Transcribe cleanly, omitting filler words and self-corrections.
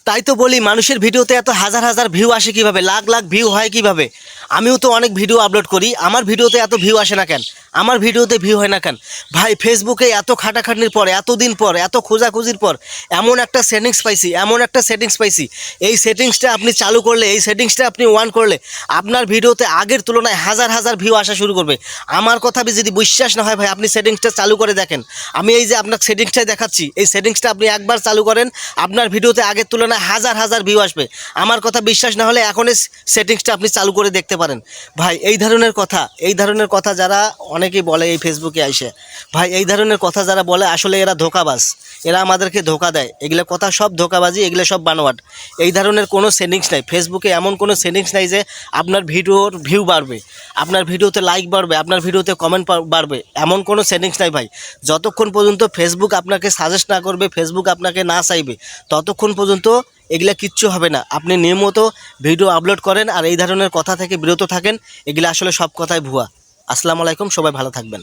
তাই তো বলি মানুষের ভিডিওতে এত হাজার হাজার ভিউ আসে কিভাবে, লাখ লাখ ভিউ হয় কিভাবে। আমিও তো অনেক ভিডিও আপলোড করি, আমার ভিডিওতে এত ভিউ আসে না কেন, আমার ভিডিওতে ভিউ হয় না কেন? ভাই ফেসবুকে এত খাটাখাটনির পর, এতদিন পর, এত খোঁজাখুঁজির পর এমন একটা সেটিংস পাইছি। এই সেটিংসটা আপনি চালু করলে, এই সেটিংসটা আপনি অন করলে আপনার ভিডিওতে আগের তুলনায় হাজার হাজার ভিউ আসা শুরু করবে। আমার কথা যদি বিশ্বাস না হয় ভাই, আপনি সেটিংসটা চালু করে দেখেন। আমি এই যে আপনার সেটিংসটাই দেখাচ্ছি, এই সেটিংসটা আপনি একবার চালু করেন, আপনার ভিডিওতে আগের তুলনায় হাজার হাজার ভিউ আসবে। আমার কথা বিশ্বাস না হলে এখন এই সেটিংসটা আপনি চালু করে দেখতে পারেন। ভাই এই ধরনের কথা যারা অনেকেই বলে এই ফেসবুকে আইসে, ভাই এই ধরনের কথা যারা বলে আসলে এরা ধোঁকাবাজ, এরা আমাদেরকে ধোঁকা দেয়। এগুলো কথা সব ধোঁকাবাজি, এগুলো সব বানোয়াট। এই ধরনের কোনো সেটিংস নাই ফেসবুকে, এমন কোনো সেটিংস নাই যে আপনার ভিডিওর ভিউ বাড়বে, আপনার ভিডিওতে লাইক বাড়বে, আপনার ভিডিওতে কমেন্ট বাড়বে, এমন কোনো সেটিংস নাই ভাই। যতক্ষণ পর্যন্ত ফেসবুক আপনাকে সাজেস্ট না করবে, ফেসবুক আপনাকে না চাইবে, ততক্ষণ পর্যন্ত এগুলা কিচ্ছু হবে না। আপনি নিয়মিত ভিডিও আপলোড করেন আর এই ধরনের কথা থেকে বিরত থাকেন। এগুলা আসলে সব কথাই ভুয়া। আসসালামু আলাইকুম, সবাই ভালো থাকবেন।